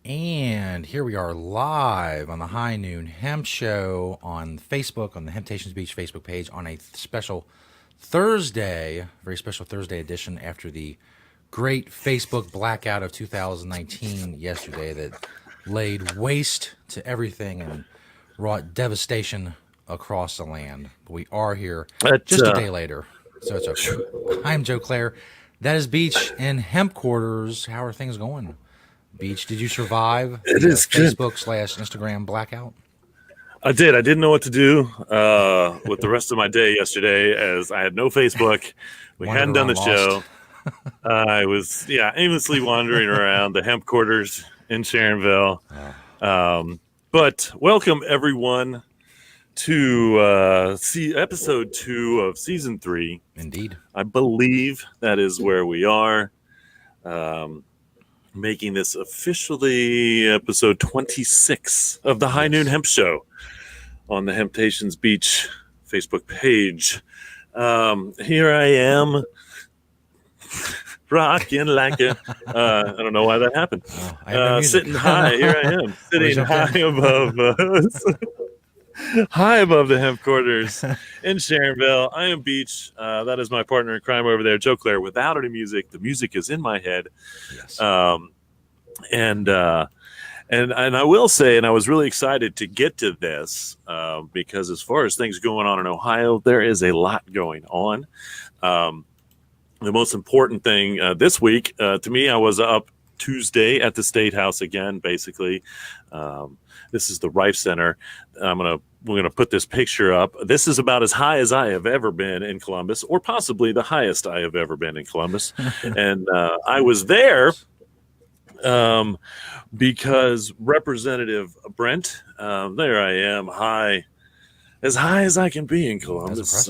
And here we are live on the High Noon Hemp Show on Facebook, on the Temptations Beach Facebook page, on a special Thursday, very special Thursday edition after the great Facebook blackout of 2019 yesterday that laid waste to everything and wrought devastation across the land. But we are here But, just a day later, so it's okay. I'm Joe Claire. That is Beach in Hemp Quarters. How are things going? Beach, did you survive it the is good. Facebook/Instagram blackout? I did. I didn't know what to do with the rest of my day yesterday, as I had no Facebook. We Wandered hadn't done around the lost. show. I was, aimlessly wandering around the hemp quarters in Sharonville. But welcome everyone to see episode 2 of season 3. Indeed. I believe that is where we are. Making this officially episode 26 of the High Noon Hemp Show on the Temptations Beach Facebook page. Here I am, rocking like a, I don't know why that happened. I have no music. Sitting high, here I am, sitting jumped high in. above us. High above the hemp quarters in Sharonville. I am Beach. That is my partner in crime over there, Joe Claire. Without any music, the music is in my head. Yes. And I will say, and I was really excited to get to this because as far as things going on in Ohio, there is a lot going on. The most important thing this week, to me, I was up Tuesday at the State House again, basically. This is the Rife Center. We're gonna put this picture up. This is about as high as I have ever been in Columbus, or possibly the highest I have ever been in Columbus. And I was there because Representative Brent, there I am, as high as I can be in Columbus.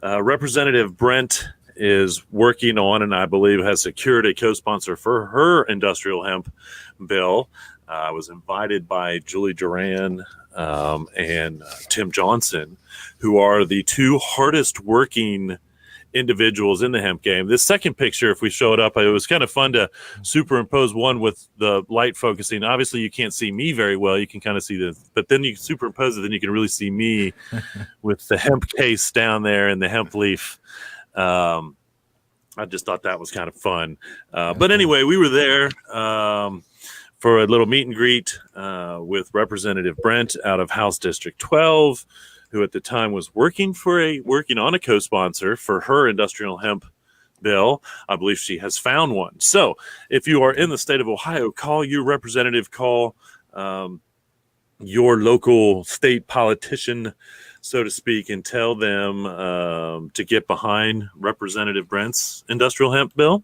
Representative Brent is working on, and I believe has secured a co-sponsor for her industrial hemp bill. I was invited by Julie Duran and Tim Johnson, who are the two hardest working individuals in the hemp game. This second picture, if we show it up, it was kind of fun to superimpose one with the light focusing. Obviously, you can't see me very well. You can kind of see but then you superimpose it, then you can really see me with the hemp case down there and the hemp leaf. I just thought that was kind of fun. But anyway, we were there for a little meet and greet with Representative Brent out of House District 12, who at the time was working on a co-sponsor for her industrial hemp bill. I believe she has found one. So if you are in the state of Ohio, call your representative, call your local state politician, so to speak, and tell them to get behind Representative Brent's industrial hemp bill.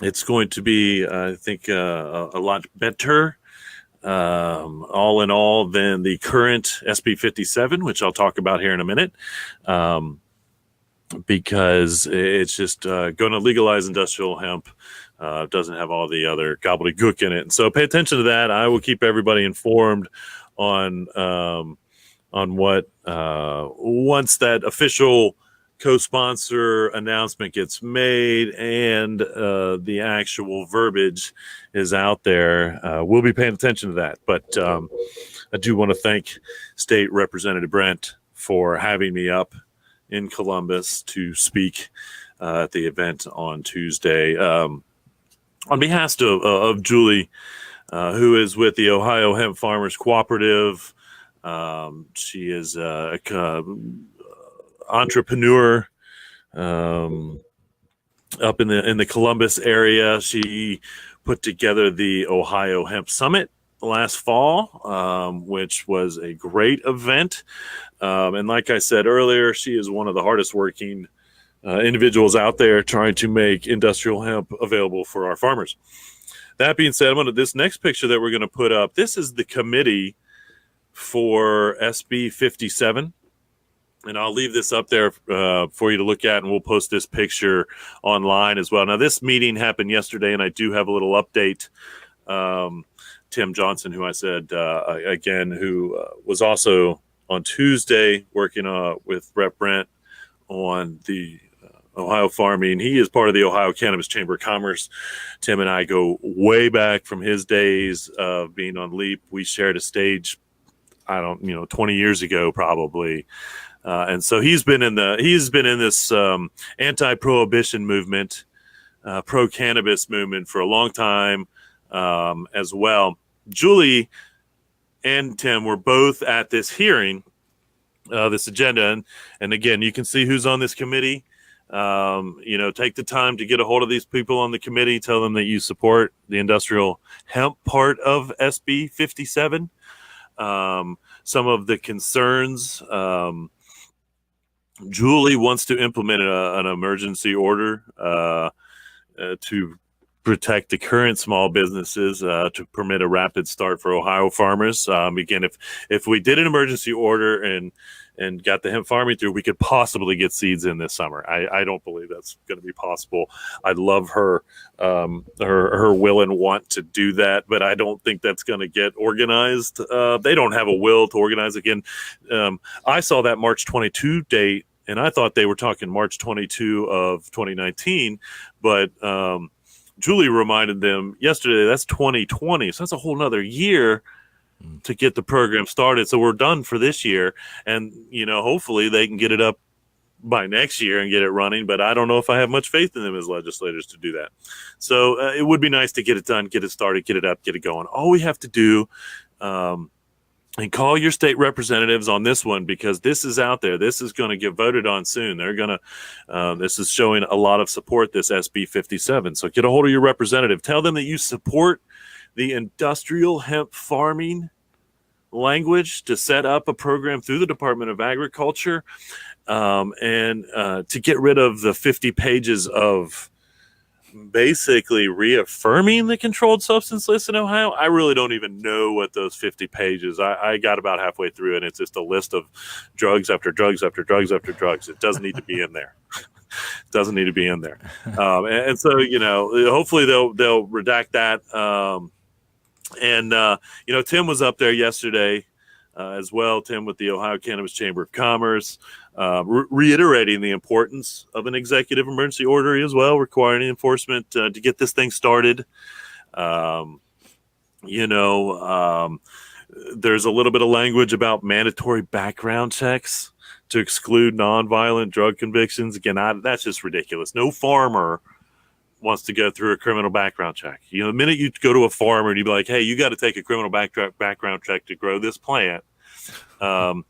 It's going to be, I think, a lot better, all in all, than the current SB 57, which I'll talk about here in a minute, because it's just going to legalize industrial hemp. Doesn't have all the other gobbledygook in it. And so pay attention to that. I will keep everybody informed on what, once that official co-sponsor announcement gets made and the actual verbiage is out there, we'll be paying attention to that. But I do want to thank State Representative Brent for having me up in Columbus to speak at the event on Tuesday. On behalf of Julie, who is with the Ohio Hemp Farmers Cooperative, she is entrepreneur up in the Columbus area. She put together the Ohio Hemp Summit last fall, which was a great event. And like I said earlier, she is one of the hardest working individuals out there trying to make industrial hemp available for our farmers. That being said, this next picture that we're going to put up, this is the committee for SB 57. And I'll leave this up there for you to look at, and we'll post this picture online as well. Now, this meeting happened yesterday, and I do have a little update. Tim Johnson, who I said, again, who was also on Tuesday working with Rep. Brent on the Ohio Farming. He is part of the Ohio Cannabis Chamber of Commerce. Tim and I go way back from his days of being on LEAP. We shared a stage, 20 years ago probably. And so he's been in this anti-prohibition movement, pro-cannabis movement for a long time as well. Julie and Tim were both at this hearing, this agenda. And again, you can see who's on this committee. Take the time to get a hold of these people on the committee. Tell them that you support the industrial hemp part of SB 57. Some of the concerns, Julie wants to implement an emergency order to protect the current small businesses, to permit a rapid start for Ohio farmers. Again, if we did an emergency order and got the hemp farming through, we could possibly get seeds in this summer. I don't believe that's going to be possible. I love her will and want to do that, but I don't think that's going to get organized. They don't have a will to organize. Again, I saw that March 22 date, and I thought they were talking March 22 of 2019, but Julie reminded them yesterday that's 2020, so that's a whole nother year to get the program started. So we're done for this year, and hopefully they can get it up by next year and get it running. But I don't know if I have much faith in them as legislators to do that. So it would be nice to get it done, get it started, get it up, get it going. All we have to do. And call your state representatives on this one, because this is out there. This is going to get voted on soon. They're going to, this is showing a lot of support, this SB 57. So get a hold of your representative. Tell them that you support the industrial hemp farming language to set up a program through the Department of Agriculture, and to get rid of the 50 pages of basically reaffirming the controlled substance list in Ohio. I really don't even know what those 50 pages. I got about halfway through, and it's just a list of drugs after drugs after drugs after drugs. It doesn't need to be in there. It doesn't need to be in there. And so, hopefully they'll redact that. Tim was up there yesterday as well. Tim with the Ohio Cannabis Chamber of Commerce, reiterating the importance of an executive emergency order as well, requiring enforcement to get this thing started. There's a little bit of language about mandatory background checks to exclude nonviolent drug convictions. Again, that's just ridiculous. No farmer wants to go through a criminal background check. The minute you go to a farmer and you be like, hey, you got to take a criminal background check to grow this plant. I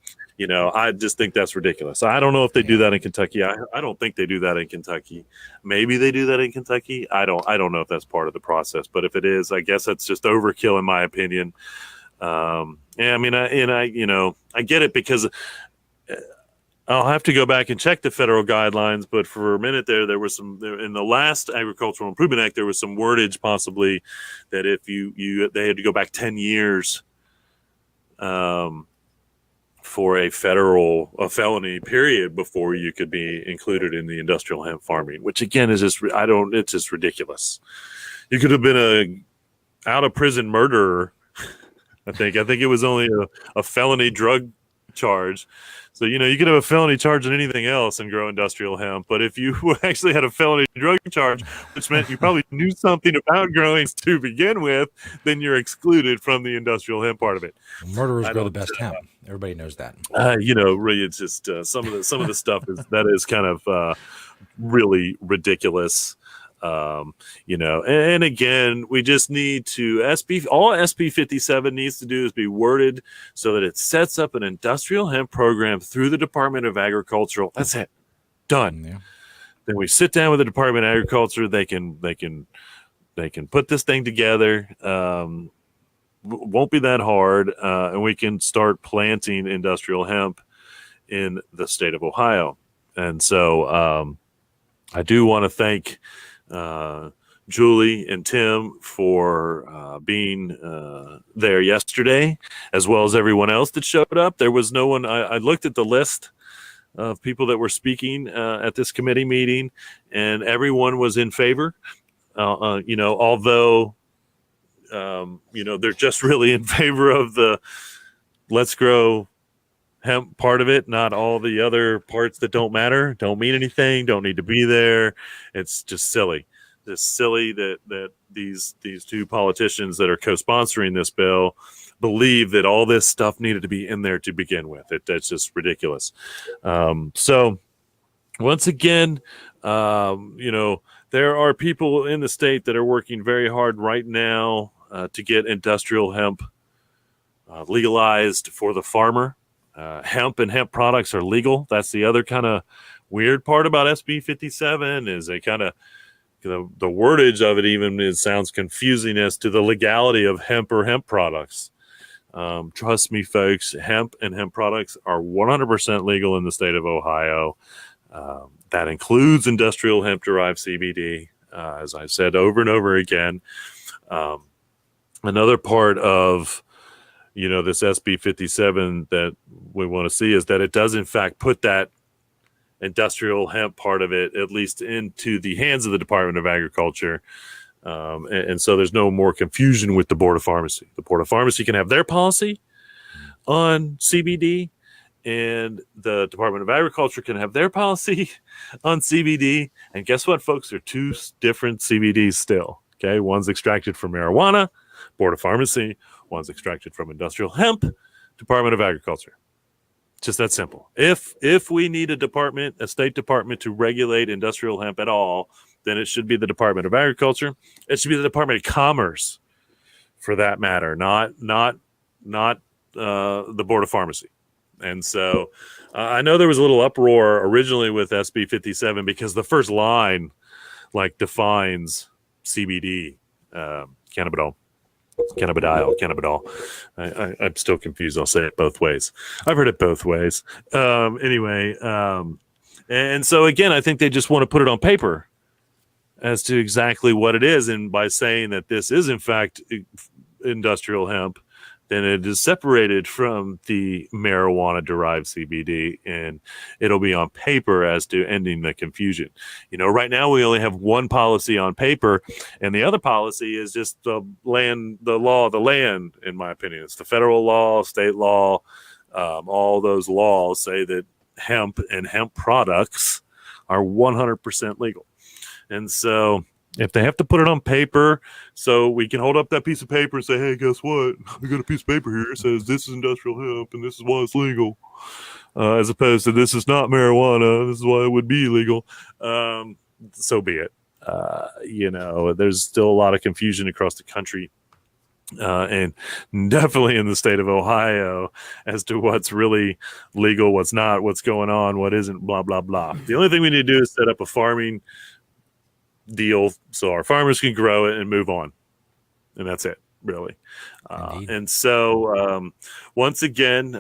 just think that's ridiculous. I don't know if they do that in Kentucky. I don't think they do that in Kentucky. Maybe they do that in Kentucky. I don't know if that's part of the process, but if it is, I guess that's just overkill in my opinion. I get it, because I'll have to go back and check the federal guidelines, but for a minute there was in the last Agricultural Improvement Act, there was some wordage possibly that if they had to go back 10 years for a felony period before you could be included in the industrial hemp farming, which again is just, it's just ridiculous. You could have been a out of prison murderer. I think it was only a felony drug charge. So, you could have a felony charge on anything else and grow industrial hemp. But if you actually had a felony drug charge, which meant you probably knew something about growing to begin with, then you're excluded from the industrial hemp part of it. Murderers grow the best hemp. Everybody knows that. Really, it's just some of the stuff is kind of really ridiculous. And again, we just need to all SB 57 needs to do is be worded so that it sets up an industrial hemp program through the Department of Agriculture. That's it. Done. Yeah. Then we sit down with the Department of Agriculture. They can put this thing together. Won't be that hard. And we can start planting industrial hemp in the state of Ohio. And so, I do want to thank Julie and Tim for being there yesterday, as well as everyone else that showed up. There was no one. I looked at the list of people that were speaking at this committee meeting, and everyone was in favor. Although they're just really in favor of the let's grow hemp part of it, not all the other parts that don't matter, don't mean anything, don't need to be there. It's just silly. It's silly that these two politicians that are co-sponsoring this bill believe that all this stuff needed to be in there to begin with. That's just ridiculous. So once again, there are people in the state that are working very hard right now to get industrial hemp legalized for the farmer. Hemp and hemp products are legal. That's the other kind of weird part about SB 57 is they kind of the wordage of it even sounds confusing as to the legality of hemp or hemp products. Trust me, folks, hemp and hemp products are 100% legal in the state of Ohio. That includes industrial hemp-derived CBD, as I've said over and over again. Another part of this SB 57 that we want to see is that it does in fact put that industrial hemp part of it at least into the hands of the Department of Agriculture. And so there's no more confusion with the Board of Pharmacy. The Board of Pharmacy can have their policy on CBD, and the Department of Agriculture can have their policy on CBD. And guess what, folks? They're two different CBDs still. Okay, one's extracted from marijuana, Board of Pharmacy. One's extracted from industrial hemp, Department of Agriculture. Just that simple. If we need a state department to regulate industrial hemp at all, then it should be the Department of Agriculture. It should be the Department of Commerce, for that matter, not the Board of Pharmacy. And so I know there was a little uproar originally with SB 57 because the first line defines CBD, cannabidiol. I'm still confused. I'll say it both ways. I've heard it both ways. Anyway, and so again, I think they just want to put it on paper as to exactly what it is. And by saying that this is in fact industrial hemp, then it is separated from the marijuana-derived CBD, and it'll be on paper as to ending the confusion. Right now we only have one policy on paper, and the other policy is just the law of the land, in my opinion. It's the federal law, state law. All those laws say that hemp and hemp products are 100% legal. And so if they have to put it on paper so we can hold up that piece of paper and say, hey, guess what? We got a piece of paper here that says this is industrial hemp and this is why it's legal, as opposed to this is not marijuana, this is why it would be illegal, so be it. There's still a lot of confusion across the country, and definitely in the state of Ohio as to what's really legal, what's not, what's going on, what isn't, blah, blah, blah. The only thing we need to do is set up a farming deal so our farmers can grow it and move on, and that's it, really. And so once again,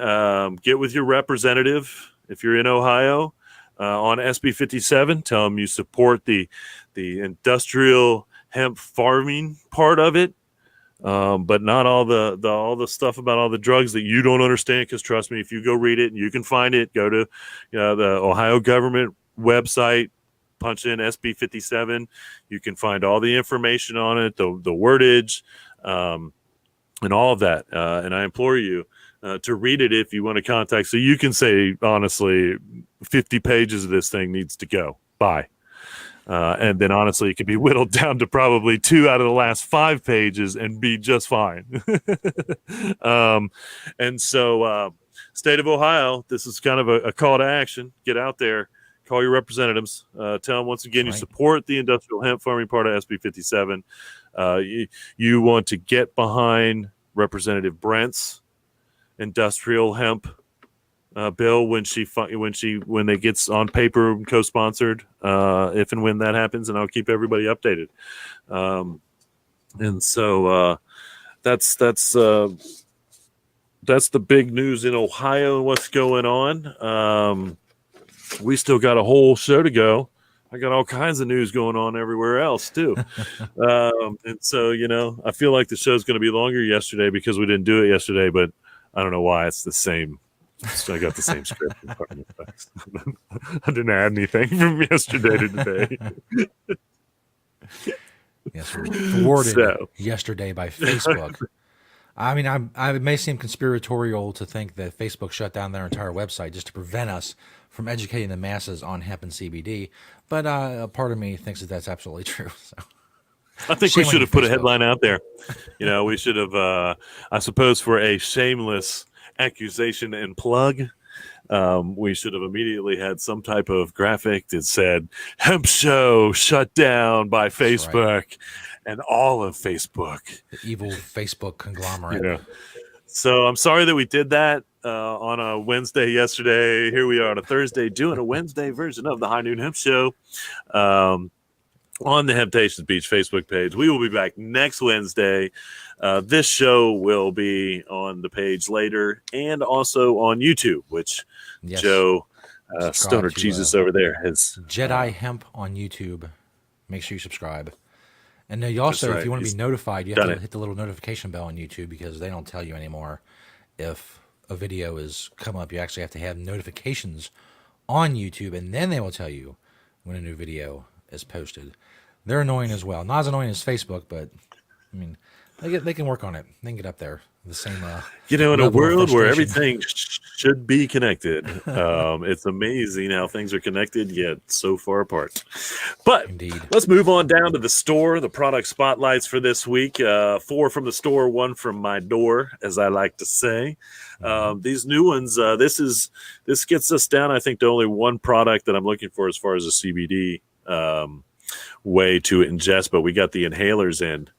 get with your representative if you're in Ohio on SB 57. Tell them you support the industrial hemp farming part of it, but not all the stuff about all the drugs that you don't understand, because trust me, if you go read it, and you can find it, go to the Ohio government website, punch in SB 57. You can find all the information on it, the wordage, and all of that. And I implore you to read it if you want to contact. So you can say, honestly, 50 pages of this thing needs to go. Bye. And then honestly, it could be whittled down to probably 2 out of the last 5 pages and be just fine. And so state of Ohio, this is kind of a call to action. Get out there. Call your representatives. Tell them once again you support the industrial hemp farming part of SB 57. You want to get behind Representative Brent's industrial hemp bill when it gets on paper and co-sponsored. If and when that happens, and I'll keep everybody updated. And so that's the big news in Ohio and what's going on. We still got a whole show to go. I got all kinds of news going on everywhere else too. And so, I feel like the show's going to be longer yesterday because we didn't do it yesterday, but I don't know why. It's the same. I got the same script. I didn't add anything from yesterday to today. Yes, we were thwarted yesterday by Facebook. I mean, it may seem conspiratorial to think that Facebook shut down their entire website just to prevent us from educating the masses on hemp and CBD, but a part of me thinks that that's absolutely true. So, I think we shame on should you, have put a Facebook. headline out there. We should have, I suppose, for a shameless accusation and plug, we should have immediately had some type of graphic that said "Hemp Show shut down by That's right. Facebook," and all of Facebook. The evil Facebook conglomerate. You know. So I'm sorry that we did that on a Wednesday yesterday. Here we are on a Thursday doing a Wednesday version of the High Noon Hemp Show. On the Hemptations Beach Facebook page. We will be back next Wednesday. This show will be on the page later and also on YouTube, which Yes. Joe Subscribe Stoner to, Jesus over there has. Jedi Hemp on YouTube. Make sure you subscribe. And you also, That's right. if you want to He's be notified, you have done to it. hit the little notification bell on YouTube because they don't tell you anymore if a video is come up. You actually have to have notifications on YouTube, and then they will tell you when a new video is posted. They're annoying as well. Not as annoying as Facebook, but I mean, they can work on it. They can get up there. The same. In a level of world where frustration. everything should be connected, it's amazing how things are connected yet so far apart. But Indeed. let's move on down to the store, the product spotlights for this week. 4 from the store, 1 from my door, as I like to say. These new ones, this gets us down, I think, to only one product that I'm looking for as far as a CBD way to ingest, but we got the inhalers in.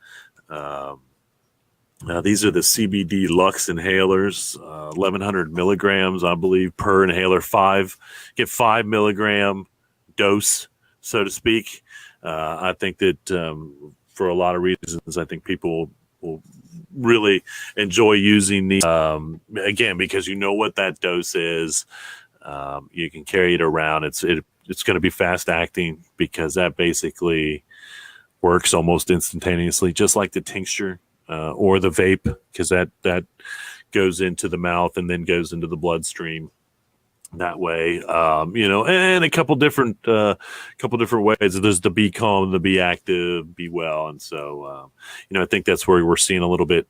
Now, these are the CBD Lux inhalers, 1,100 milligrams, I believe, per inhaler. Get 5 milligram dose, so to speak. I think that for a lot of reasons, I think people will really enjoy using these. Again, because you know what that dose is. You can carry it around. It's going to be fast acting because that basically works almost instantaneously, just like the tincture. Or the vape, because that goes into the mouth and then goes into the bloodstream that way. And a couple different ways. There's the be calm, the be active, be well, and so I think that's where we're seeing a little bit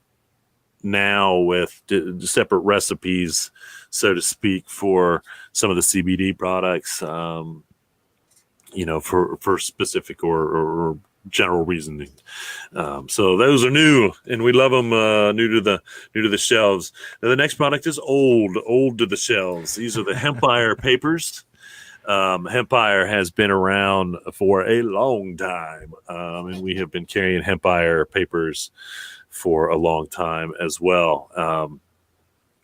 now with separate recipes, so to speak, for some of the CBD products. For specific or general reasoning. So those are new, and we love them. New to the shelves. Now the next product is old to the shelves. These are the Hempire papers. Hempire has been around for a long time, and we have been carrying Hempire papers for a long time as well.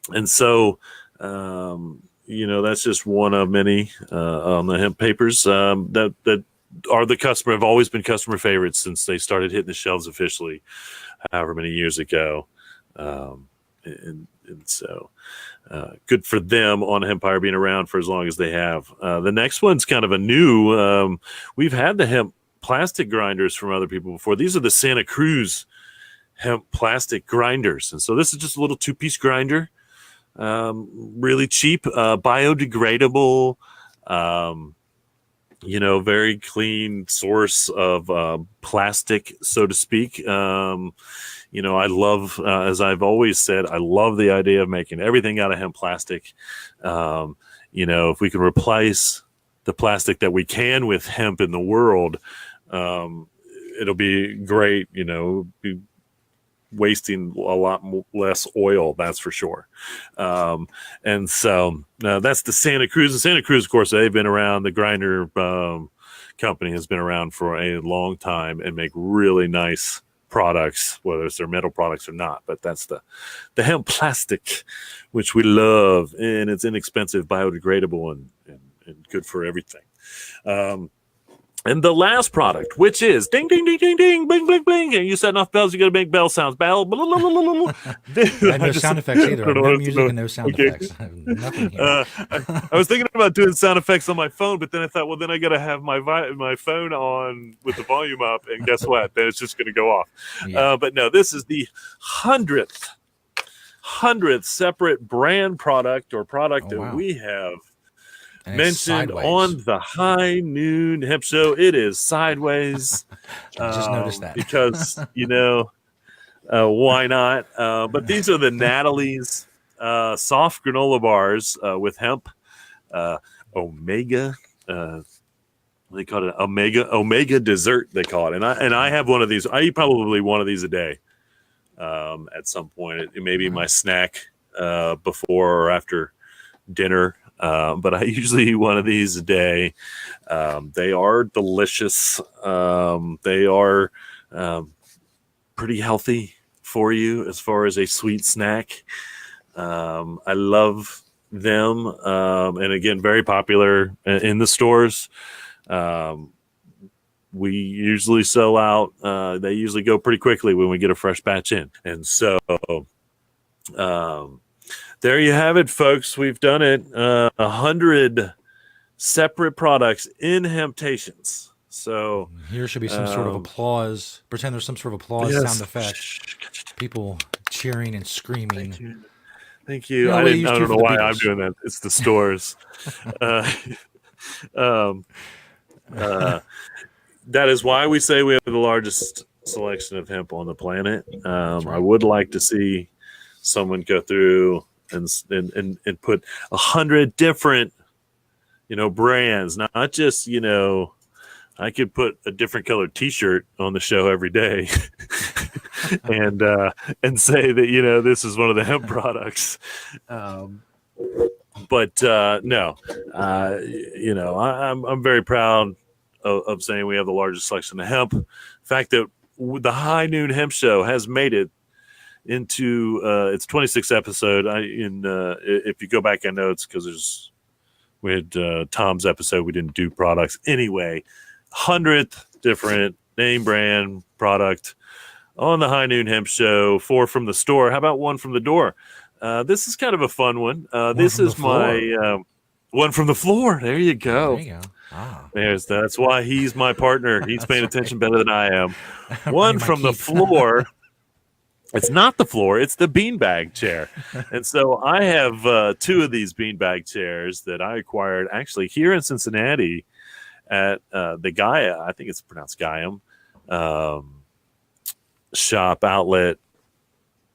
And so, that's just one of many on the hemp papers that are have always been customer favorites since they started hitting the shelves officially, however many years ago. And so good for them on Hempire being around for as long as they have. The next one's kind of a new, we've had the hemp plastic grinders from other people before. These are the Santa Cruz hemp plastic grinders. And so this is just a little 2-piece grinder, really cheap, biodegradable, very clean source of plastic, so to speak. I love, as I've always said, I love the idea of making everything out of hemp plastic. If we can replace the plastic that we can with hemp in the world, it'll be great. Be wasting a lot less oil, that's for sure. And so that's the Santa Cruz. The Santa Cruz, of course, they've been around. The grinder company has been around for a long time and make really nice products, whether it's their metal products or not. But that's the hemp plastic, which we love, and it's inexpensive, biodegradable, and good for everything. And the last product, which is ding, ding, ding, ding, ding, bling, bling, bling. And you set enough bells, you got to make bell sounds. Bell. Blah, blah, blah, blah, blah. I have no sound effects either. No music and no sound effects. I have nothing here. I was thinking about doing sound effects on my phone, but then I thought, well, then I got to have my phone on with the volume up, and guess what? Then it's just going to go off. Yeah. But no, this is the 100th separate brand product or product that wow. we have And it's mentioned sideways. on the High Noon Hemp Show. It is sideways. I just noticed that. Because, Why not? But these are the Natalie's soft granola bars with hemp, omega. They call it omega dessert. They call it, and I have one of these. I eat probably one of these a day. At some point, it may be my snack before or after dinner. But I usually eat one of these a day. They are delicious. They are pretty healthy for you as far as a sweet snack. I love them. And again, very popular in the stores. We usually sell out. They usually go pretty quickly when we get a fresh batch in. And so there you have it, folks. We've done it. 100 separate products in Hemptations. So here should be some sort of applause. Pretend there's some sort of applause sound effect. People cheering and screaming. Thank you. I don't know why I'm doing that. It's the stores. That is why we say we have the largest selection of hemp on the planet. Right. I would like to see someone go through and put 100 different, brands, not just, I could put a different colored T-shirt on the show every day, and say that this is one of the hemp products. But no, I'm very proud of saying we have the largest selection of hemp. The fact that the High Noon Hemp Show has made it into its 26th episode. If you go back, I know it's because we had Tom's episode. We didn't do products anyway. 100th different name brand product on the High Noon Hemp Show. 4 from the store. How about 1 from the door? This is kind of a fun one. This is my 1 from the floor. There you go. There you go. Ah. That's why he's my partner. He's paying attention better than I am. 1 from the floor. It's not the floor. It's the beanbag chair. And so I have 2 of these beanbag chairs that I acquired actually here in Cincinnati at the Gaia. I think it's pronounced Gaiam shop outlet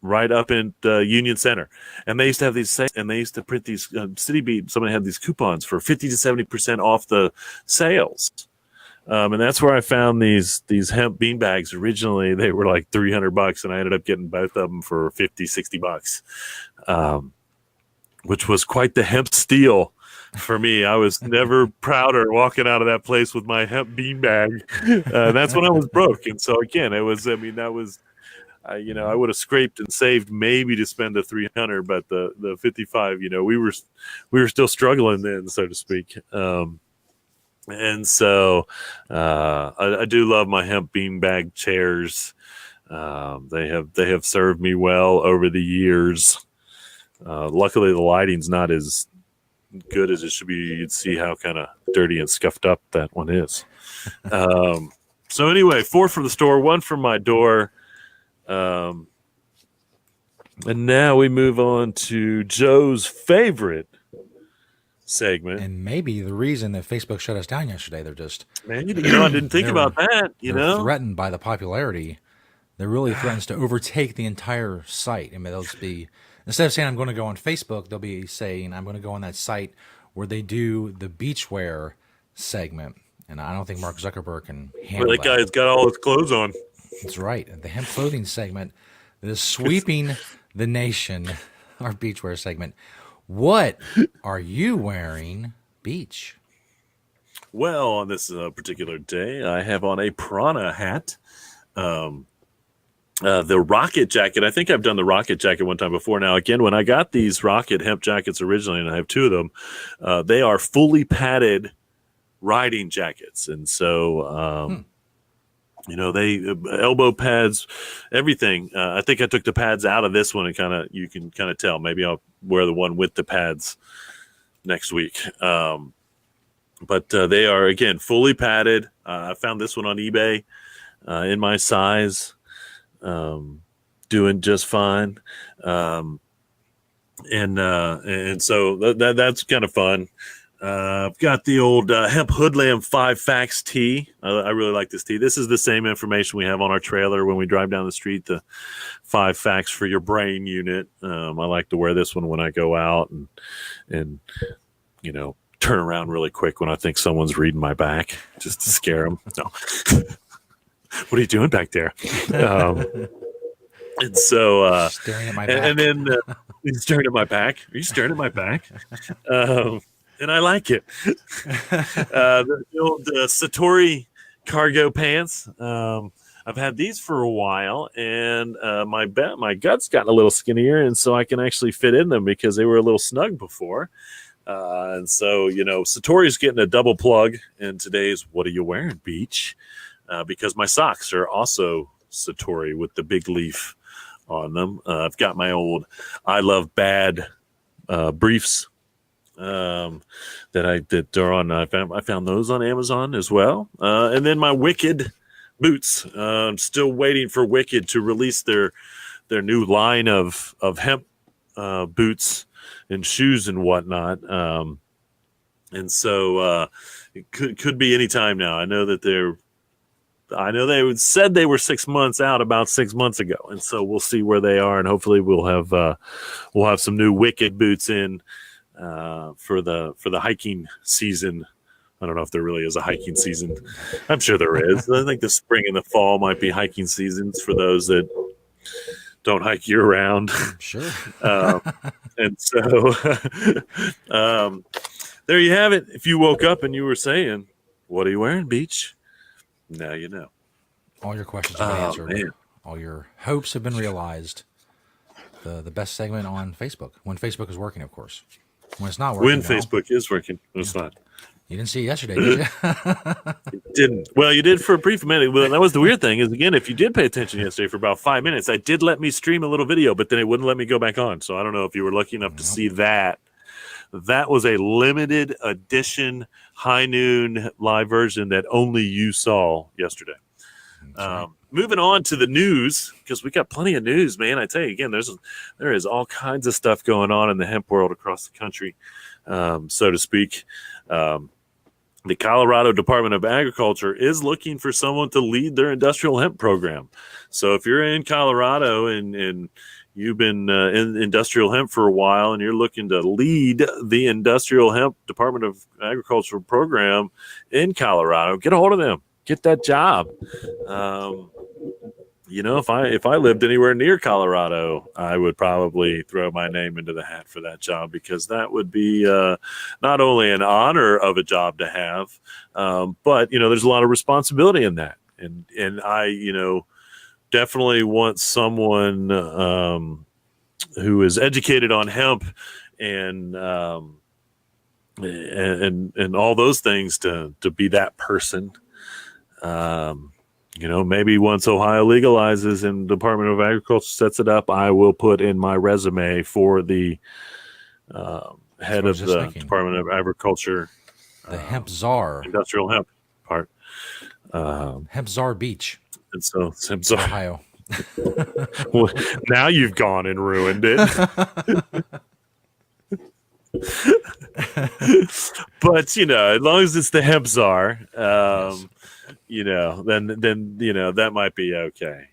right up in Union Center. And they used to have these, and they used to print these City Beat. Somebody had these coupons for 50 to 70% off the sales. And that's where I found these hemp bean bags. Originally, they were like $300, and I ended up getting both of them for $50-$60, which was quite the hemp steal for me. I was never prouder walking out of that place with my hemp bean bag. That's when I was broke. And so again, I would have scraped and saved maybe to spend the $300, but the 55, we were still struggling then, so to speak. And so I do love my hemp beanbag chairs. They have served me well over the years. Luckily, the lighting's not as good as it should be. You'd see how kind of dirty and scuffed up that one is. So anyway, 4 from the store, 1 from my door. And now we move on to Joe's favorite segment. And maybe the reason that Facebook shut us down yesterday, they're just... Man, I didn't think about that, they're threatened by the popularity. They're really threatens to overtake the entire site. I mean, they'll just be... Instead of saying I'm going to go on Facebook, they'll be saying I'm going to go on that site where they do the beachwear segment. And I don't think Mark Zuckerberg can handle that. That guy's got all his clothes on. That's right. The hemp clothing segment that is sweeping the nation, our beachwear segment. What are you wearing, Beach? Well, on this particular day, I have on a Prana hat. The rocket jacket. I think I've done the rocket jacket one time before. Now, again, when I got these rocket hemp jackets originally, and I have 2 of them, they are fully padded riding jackets. And so, they elbow pads, everything. I think I took the pads out of this one, and you can kind of tell. Maybe I'll wear the one with the pads next week. But they are, again, fully padded. I found this one on eBay in my size, doing just fine. And so that's kind of fun. I've got the old Hemp Hoodlam 5 Facts tee. I really like this tee. This is the same information we have on our trailer when we drive down the street, the 5 Facts for your brain unit. I like to wear this one when I go out and turn around really quick when I think someone's reading my back just to scare them. No. What are you doing back there? And so, Staring at my back. and then he's staring at my back. Are you staring at my back? And I like it. The old Satori cargo pants. I've had these for a while, and my gut's gotten a little skinnier, and so I can actually fit in them because they were a little snug before. And so, Satori's getting a double plug in today's "What Are You Wearing, Beach?" Because my socks are also Satori with the big leaf on them. I've got my old I Love Bad briefs that are on. I found those on Amazon as well. And then my Wicked boots. I'm still waiting for Wicked to release their new line of hemp boots and shoes and whatnot. And so it could be any time now. I know they said they were 6 months out about 6 months ago, and so we'll see where they are, and hopefully we'll have some new Wicked boots in for the hiking season. I don't know if there really is a hiking season. I'm sure there is. I think the spring and the fall might be hiking seasons for those that don't hike year round. Sure. And so there you have it. If you woke up and you were saying, "What are you wearing, Beach?" Now you know. All your questions have been answered. Man. All your hopes have been realized. The best segment on Facebook, when Facebook is working, of course. When it's not working. When Facebook is working, it's not. You didn't see it yesterday, did you? Didn't. Well, you did for a brief minute. Well, that was the weird thing is, again, if you did pay attention yesterday for about 5 minutes, I did let me stream a little video, but then it wouldn't let me go back on. So I don't know if you were lucky enough to see that. That was a limited edition high noon live version that only you saw yesterday. Right. Moving on to the news, because we got plenty of news, man. I tell you again, there is all kinds of stuff going on in the hemp world across the country, so to speak. The Colorado Department of Agriculture is looking for someone to lead their industrial hemp program. So if you're in Colorado and you've been in industrial hemp for a while and you're looking to lead the industrial hemp Department of Agriculture program in Colorado, get a hold of them. Get that job. If I lived anywhere near Colorado, I would probably throw my name into the hat for that job, because that would be not only an honor of a job to have, but there's a lot of responsibility in that. And I definitely want someone who is educated on hemp and all those things to be that person. Maybe once Ohio legalizes and the Department of Agriculture sets it up, I will put in my resume for the head of the Department of Agriculture, the hemp czar, industrial hemp part, hemp czar Beach, and so it's hemp czar Ohio. Well, now you've gone and ruined it. But as long as it's the hemp czar, yes. Then that might be okay.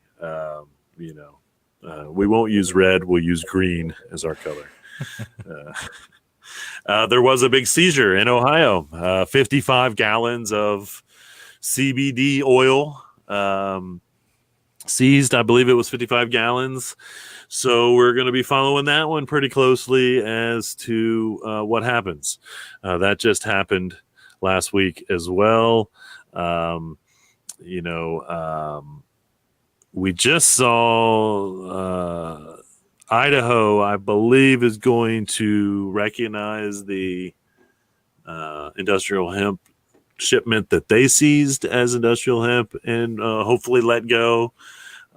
We won't use red; we'll use green as our color. There was a big seizure in Ohio. 55 gallons of CBD oil seized. I believe it was 55 gallons. So we're going to be following that one pretty closely as to what happens. That just happened last week as well. We just saw Idaho, I believe, is going to recognize the industrial hemp shipment that they seized as industrial hemp and hopefully let go.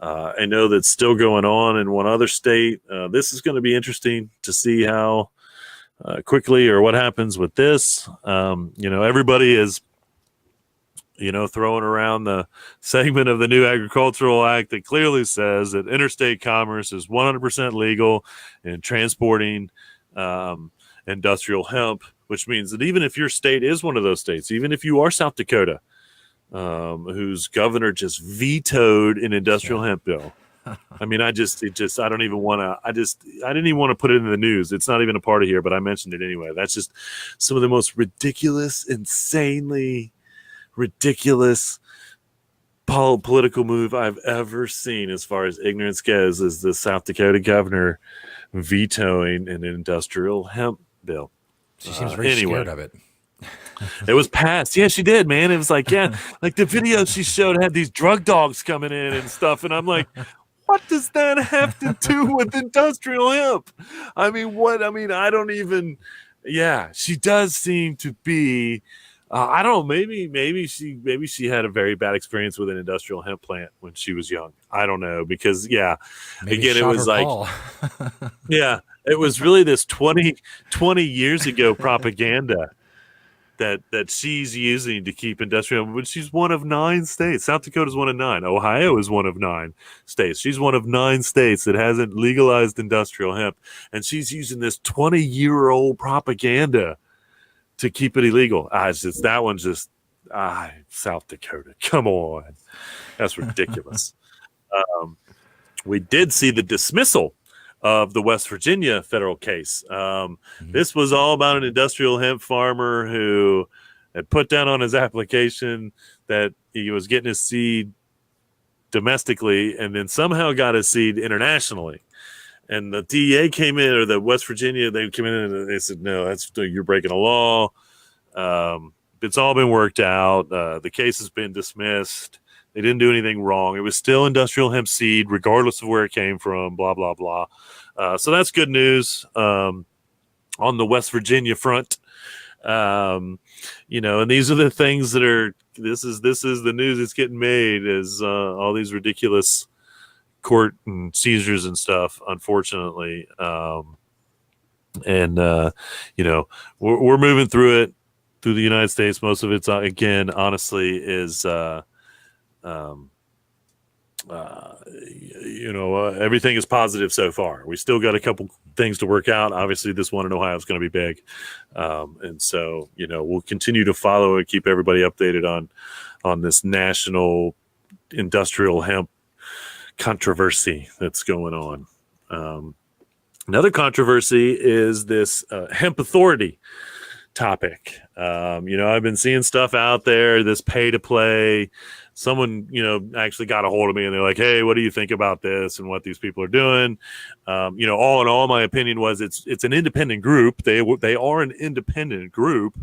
I know that's still going on in one other state. This is going to be interesting to see how quickly or what happens with this. Everybody is throwing around the segment of the new Agricultural Act that clearly says that interstate commerce is 100% legal in transporting industrial hemp, which means that even if your state is one of those states, even if you are South Dakota, whose governor just vetoed an industrial hemp bill. I mean, I don't even want to, I didn't even want to put it in the news. It's not even a part of here, but I mentioned it anyway. That's just some of the most ridiculous, insanely ridiculous political move I've ever seen as far as ignorance goes, is the South Dakota governor vetoing an industrial hemp bill. She seems very scared of it. It was passed. Yeah, she did, man. It was like, yeah, like the video she showed had these drug dogs coming in and stuff. And I'm like, what does that have to do with industrial hemp? I mean, I don't even, yeah, she does seem to be, I don't know, maybe she had a very bad experience with an industrial hemp plant when she was young. I don't know, because yeah, Maybe again, it was like, yeah, it was really this 20 years ago propaganda that she's using to keep industrial, but she's one of 9 states. South Dakota is one of 9. Ohio is one of 9 states. She's one of 9 states that hasn't legalized industrial hemp, and she's using this 20-year-old propaganda to keep it illegal. That one's just South Dakota. Come on, that's ridiculous. We did see the dismissal of the West Virginia federal case. This was all about an industrial hemp farmer who had put down on his application that he was getting his seed domestically and then somehow got his seed internationally. And the DEA came in, or the West Virginia, they came in and they said, no, you're breaking a law. It's all been worked out. The case has been dismissed. They didn't do anything wrong. It was still industrial hemp seed, regardless of where it came from, blah, blah, blah. So that's good news on the West Virginia front. And these are the things that are, this is the news that's getting made, is all these ridiculous court and seizures and stuff, unfortunately. We're moving through it, through the United States. Most of it's, again, honestly, is, everything is positive so far. We still got a couple things to work out. Obviously, this one in Ohio is going to be big. And so, we'll continue to follow and keep everybody updated on this national industrial hemp controversy that's going on. Another controversy is this hemp authority topic. I've been seeing stuff out there, this pay to play. Someone, actually got a hold of me and they're like, hey, what do you think about this and what these people are doing? All in all, my opinion was it's an independent group. They are an independent group.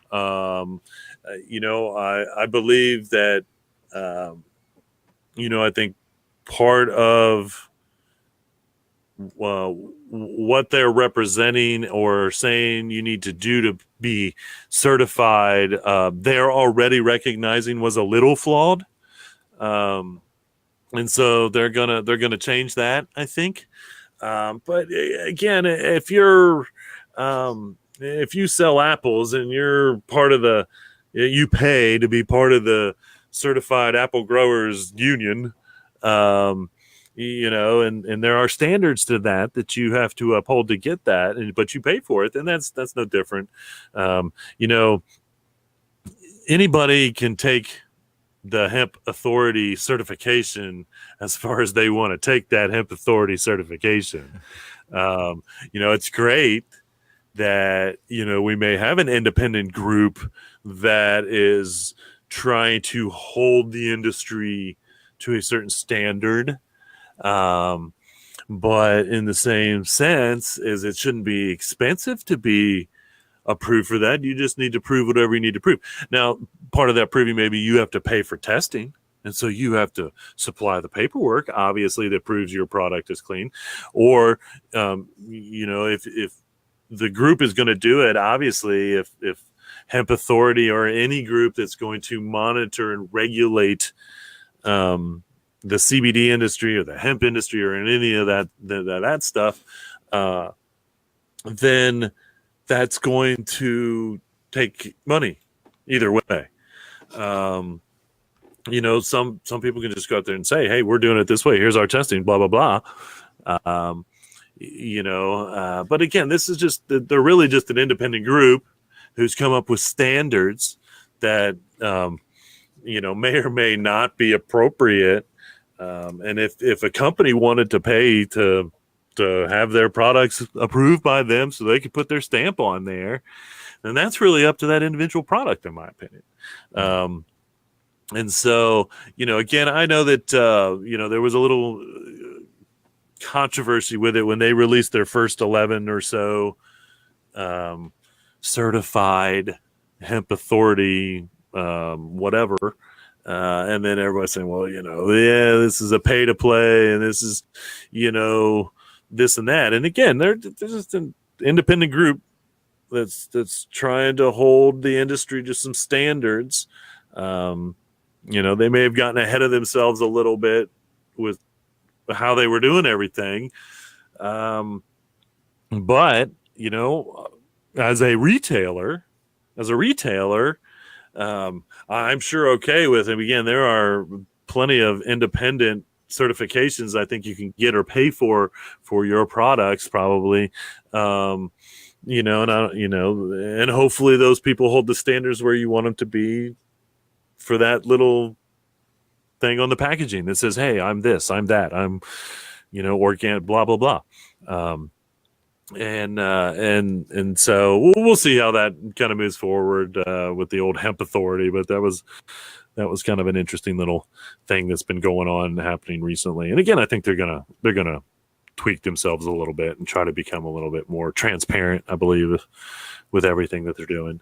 I believe that, I think part of what they're representing or saying you need to do to be certified, they're already recognizing was a little flawed, and so they're gonna change that, I think. But again, if you sell apples and you're part of you pay to be part of the certified apple growers union. And there are standards to that you have to uphold to get that, but you pay for it, then that's no different. Anybody can take the hemp authority certification as far as they want to take that hemp authority certification. It's great that, we may have an independent group that is trying to hold the industry to a certain standard. But in the same sense is it shouldn't be expensive to be approved for that. You just need to prove whatever you need to prove. Now, part of that proving, maybe you have to pay for testing. And so you have to supply the paperwork, obviously, that proves your product is clean. Or, if the group is going to do it, obviously, if Hemp Authority or any group that's going to monitor and regulate the CBD industry or the hemp industry or in any of that stuff, then that's going to take money either way. Some people can just go out there and say, hey, we're doing it this way. Here's our testing, blah, blah, blah. But again, this is just, they're really just an independent group who's come up with standards that, may or may not be appropriate. And if a company wanted to pay to have their products approved by them so they could put their stamp on there, then that's really up to that individual product, in my opinion. And so, again, I know that, there was a little controversy with it when they released their first 11 or so certified hemp authority, whatever. And then everybody's saying, well, this is a pay to play and this is, this and that. And again, they're just an independent group that's trying to hold the industry to some standards. They may have gotten ahead of themselves a little bit with how they were doing everything. But, as a retailer, I'm sure okay with it. Again, there are plenty of independent certifications I think you can get or pay for your products, probably. And hopefully those people hold the standards where you want them to be for that little thing on the packaging that says, hey, I'm this, I'm that, I'm, organic, blah, blah, blah. And so we'll see how that kind of moves forward with the old hemp authority. But that was kind of an interesting little thing that's been going on, happening recently. And again, I think they're gonna tweak themselves a little bit and try to become a little bit more transparent, I believe, with everything that they're doing.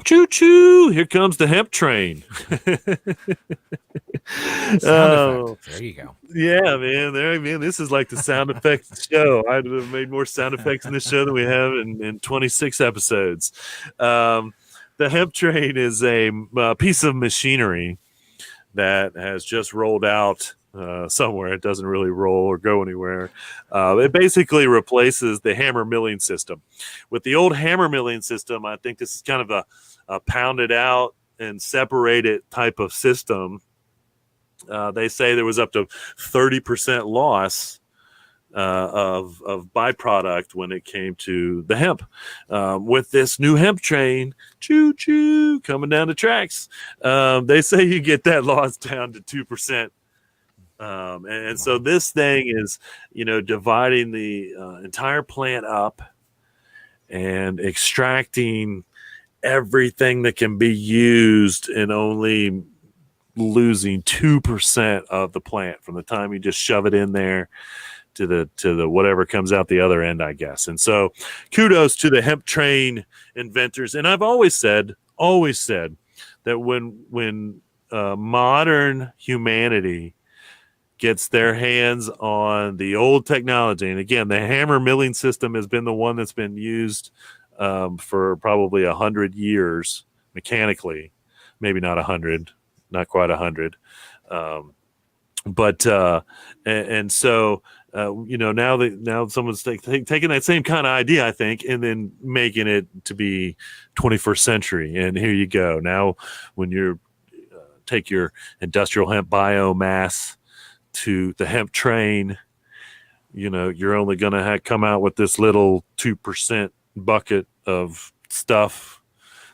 Choo choo! Here comes the hemp train. Sound effect. There you go. Yeah, man. This is like the sound effects show. I'd have made more sound effects in this show than we have in 26 episodes. The hemp train is a piece of machinery that has just rolled out somewhere. It doesn't really roll or go anywhere. It basically replaces the hammer milling system. With the old hammer milling system, I think this is kind of a pounded out and separated type of system. They say there was up to 30% loss of byproduct when it came to the hemp. With this new hemp train, choo choo, coming down the tracks, they say you get that loss down to 2%. And so this thing is, dividing the entire plant up and extracting everything that can be used and only losing 2% of the plant from the time you just shove it in there to the whatever comes out the other end, I guess. And so kudos to the hemp train inventors. And I've always said that when modern humanity gets their hands on the old technology, and again, the hammer milling system has been the one that's been used for probably 100 years mechanically, maybe not 100, not quite 100. And so, now someone's taking that same kind of idea, I think, and then making it to be 21st century. And here you go. Now, when you take your industrial hemp biomass to the hemp train, you're only going to come out with this little 2% bucket of stuff.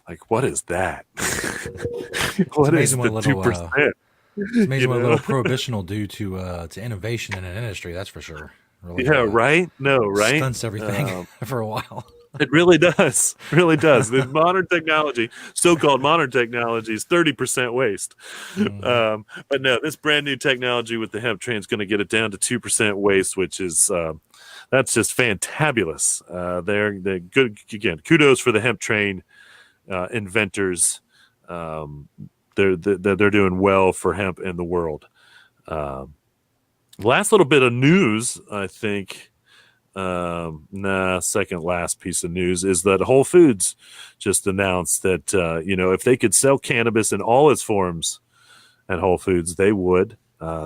Like, what is that? What is the 2%? It's amazing what a little prohibition will do to innovation in an industry. That's for sure. Really, right? No, right? Stunts everything for a while. It really does. Really does. The modern technology, so-called modern technology, is 30% waste. But no, this brand new technology with the hemp train is going to get it down to 2% waste, which is that's just fantabulous. They're good. Again, kudos for the hemp train inventors. They're doing well for hemp in the world. Last little bit of news, I think. Second last piece of news is that Whole Foods just announced that if they could sell cannabis in all its forms at Whole Foods, they would.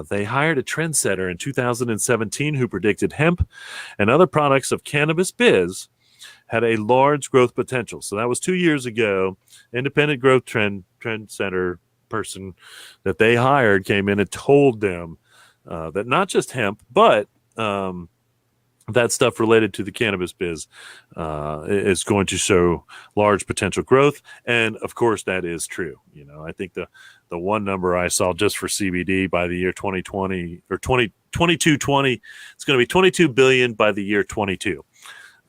They hired a trendsetter in 2017 who predicted hemp and other products of cannabis biz had a large growth potential. So that was 2 years ago. Independent growth trendsetter person that they hired came in and told them that not just hemp, but that stuff related to the cannabis biz is going to show large potential growth. And of course, that is true. I think the one number I saw just for CBD by the year 2020 or 2220, it's going to be 22 billion by the year 22.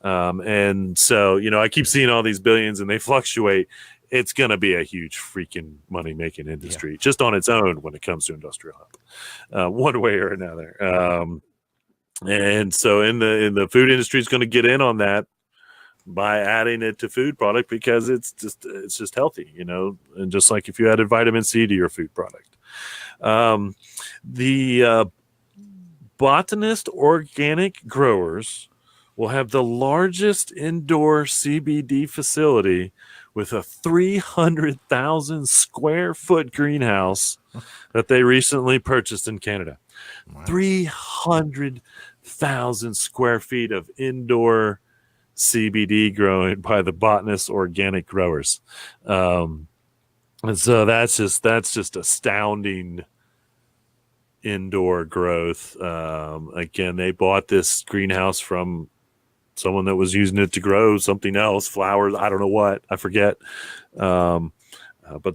And so, I keep seeing all these billions and they fluctuate. It's going to be a huge freaking money making industry just on its own when it comes to industrial hemp, one way or another. And so in the food industry is going to get in on that by adding it to food product because it's just healthy, and just like if you added vitamin C to your food product. The Botanist Organic Growers will have the largest indoor CBD facility with a 300,000 square foot greenhouse that they recently purchased in Canada. Wow. 300,000 square feet of indoor CBD growing by the Botanist Organic Growers. And so that's just astounding indoor growth. Again, they bought this greenhouse from someone that was using it to grow something else, flowers, I don't know what, I forget. But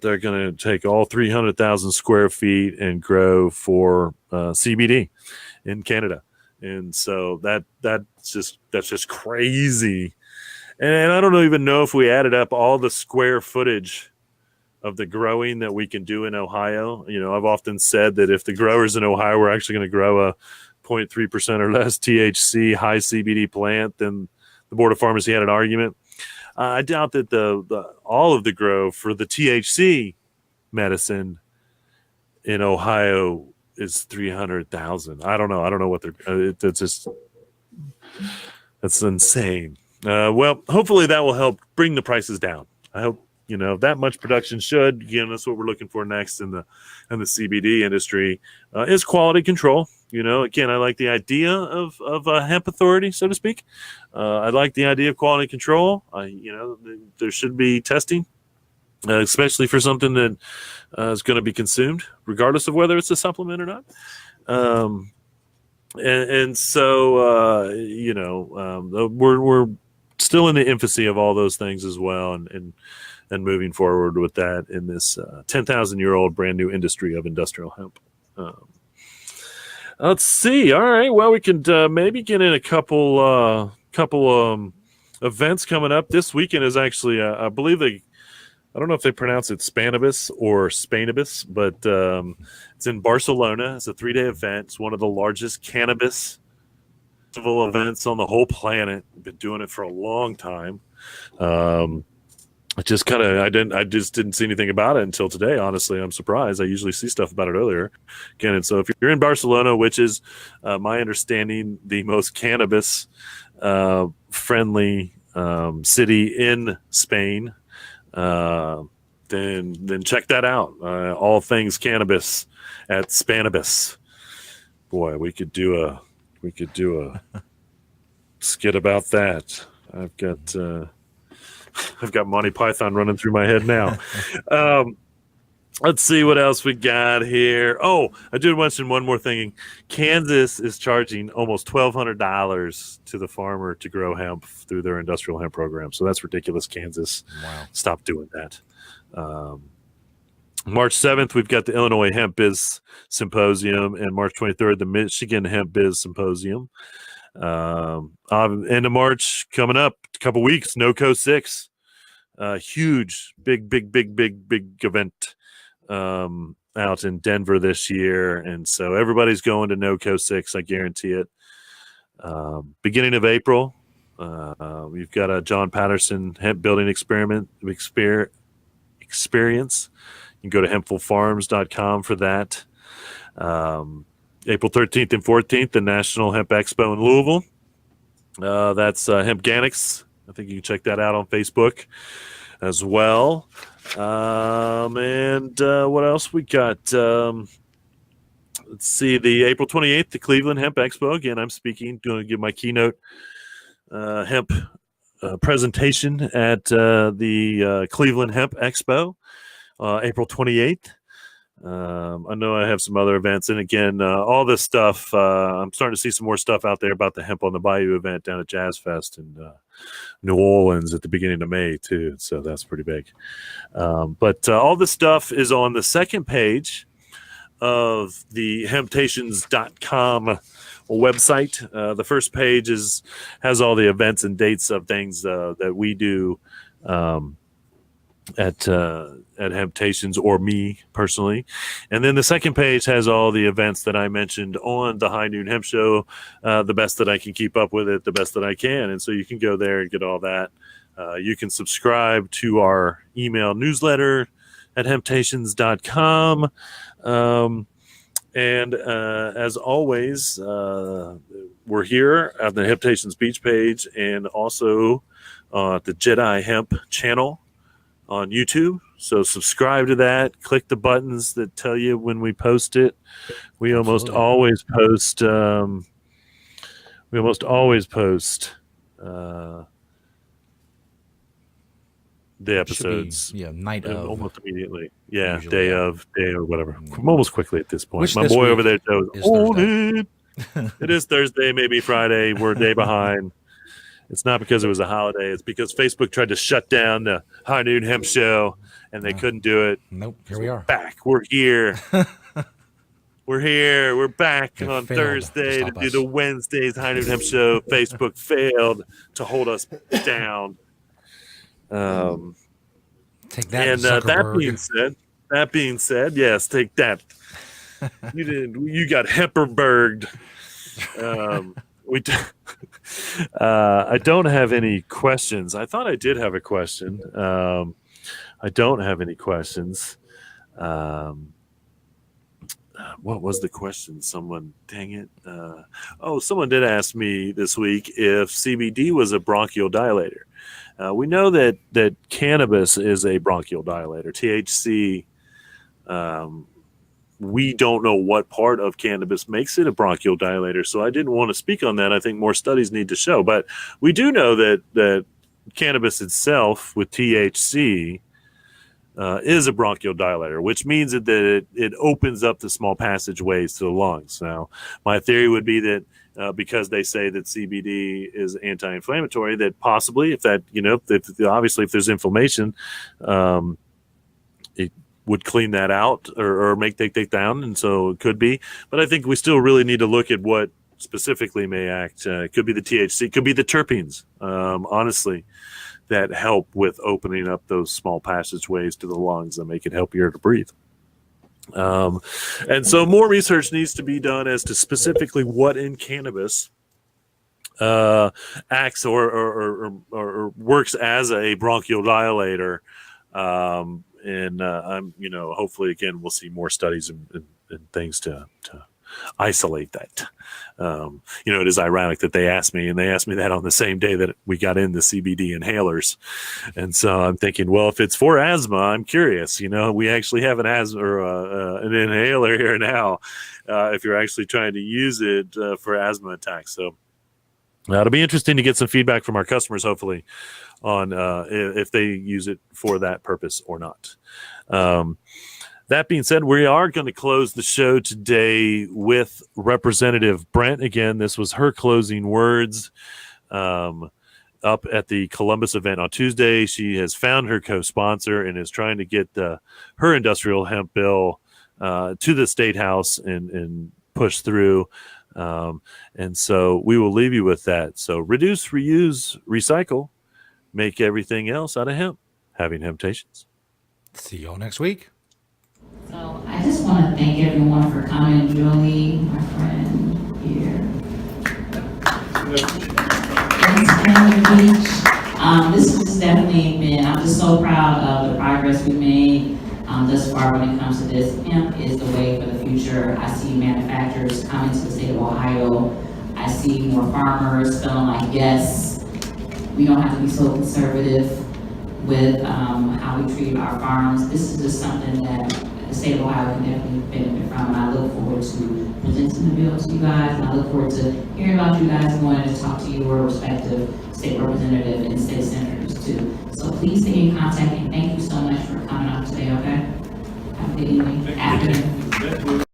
they're going to take all 300,000 square feet and grow for CBD in Canada. And so that's just crazy. And I don't even know if we added up all the square footage of the growing that we can do in Ohio. I've often said that if the growers in Ohio were actually going to grow a 0.3% or less THC high CBD plant, then the Board of Pharmacy had an argument. I doubt that the all of the grow for the THC medicine in Ohio is 300,000. I don't know what they're. That's insane. Well, hopefully that will help bring the prices down. I hope that much production should. Again, that's what we're looking for next in the CBD industry is quality control. Again, I like the idea of a hemp authority, so to speak. I like the idea of quality control. There should be testing, especially for something that is going to be consumed, regardless of whether it's a supplement or not. So we're still in the infancy of all those things as well, and moving forward with that in this 10,000-year-old brand new industry of industrial hemp. Let's see. All right. Well, we could maybe get in a couple events coming up. This weekend is actually, I believe I don't know if they pronounce it Spanibus or Spainibus, but it's in Barcelona. It's a 3-day event. It's one of the largest cannabis festival events on the whole planet. We've been doing it for a long time. I just didn't see anything about it until today. Honestly, I'm surprised. I usually see stuff about it earlier. Again, and so if you're in Barcelona, which is my understanding, the most cannabis friendly city in Spain, then check that out. All things cannabis at Spanibus. Boy, we could do a skit about that. I've got Monty Python running through my head now. Let's see what else we got here. Oh, I did mention one more thing. Kansas is charging almost $1,200 to the farmer to grow hemp through their industrial hemp program. So that's ridiculous, Kansas. Wow. Stop doing that. March 7th, we've got the Illinois Hemp Biz Symposium, and March 23rd, the Michigan Hemp Biz Symposium. End of March coming up, a couple weeks, NOCO 6, huge, big event out in Denver this year, and so everybody's going to NOCO 6, I guarantee it. Beginning of April, we've got a John Patterson hemp building experience. You can go to hempfulfarms.com for that. April 13th and 14th, the National Hemp Expo in Louisville. That's Hempganics. I think you can check that out on Facebook as well. And what else we got? Let's see, the April 28th, the Cleveland Hemp Expo. Again, I'm speaking, going to give my keynote hemp presentation at the Cleveland Hemp Expo, April 28th. I know I have some other events, and again, all this stuff. I'm starting to see some more stuff out there about the Hemp on the Bayou event down at Jazz Fest in New Orleans at the beginning of May too. So that's pretty big. But all this stuff is on the second page of the hemptations.com website. The first page has all the events and dates of things that we do at Hemptations, or me personally. And then the second page has all the events that I mentioned on the High Noon Hemp Show, the best that I can keep up with it, the best that I can. And so you can go there and get all that. You can subscribe to our email newsletter at hemptations.com. And as always, we're here at the Hemptations Beach page, and also the Jedi Hemp channel on YouTube. So subscribe to that. Click the buttons that tell you when we post it. We almost always post. The episodes. Night of. Almost immediately. Yeah, Usually, day or whatever. Almost quickly at this point. My boy over there knows. It is Thursday, maybe Friday. We're a day behind. It's not because it was a holiday. It's because Facebook tried to shut down the High Noon Hemp Show, and they couldn't do it. Nope. Here we are. Back. We're here. We're here. We're back on Thursday to do the Wednesdays High Noon Hemp Show. Facebook failed to hold us down. Take that. And that being said, yes, take that. You got Hemperberged. I don't have any questions. I thought I did have a question. I don't have any questions. What was the question? Someone did ask me this week if CBD was a bronchodilator. We know that cannabis is a bronchodilator. THC, we don't know what part of cannabis makes it a bronchodilator, so I didn't want to speak on that. I think more studies need to show. But we do know that cannabis itself with THC is a bronchodilator, which means that it opens up the small passageways to the lungs. Now, my theory would be that because they say that CBD is anti-inflammatory, that possibly if there's inflammation, it would clean that out or make take down, and so it could be. But I think we still really need to look at what specifically may act. It could be the THC, it could be the terpenes, honestly, that help with opening up those small passageways to the lungs that make it healthier to breathe. And so more research needs to be done as to specifically what in cannabis acts or works as a bronchodilator. And I'm, hopefully again we'll see more studies and things to isolate that. It is ironic that they asked me that on the same day that we got in the CBD inhalers, and so I'm thinking, well, if it's for asthma, I'm curious. We actually have an asthma or an inhaler here now. If you're actually trying to use it for asthma attacks, so it'll be interesting to get some feedback from our customers, hopefully, on if they use it for that purpose or not. That being said, we are going to close the show today with Representative Brent. Again, this was her closing words up at the Columbus event on Tuesday. She has found her co-sponsor and is trying to get her industrial hemp bill to the State House and push through. And so we will leave you with that. So reduce, reuse, recycle, make everything else out of hemp. Having Hemptations. See y'all next week. So I just want to thank everyone for coming. Julie, my friend here. Thanks, Canyon Beach. This has definitely been, I'm just so proud of the progress we've made thus far when it comes to this. Hemp is the way for the future. I see manufacturers coming to the state of Ohio. I see more farmers feeling like, yes, we don't have to be so conservative with how we treat our farms. This is just something that the state of Ohio can definitely benefit from, and I look forward to presenting the bill to you guys, and I look forward to hearing about you guys and wanting to talk to your respective state representative and state senators too. So please stay in contact, and thank you so much for coming out today, okay? Have a Good evening, afternoon.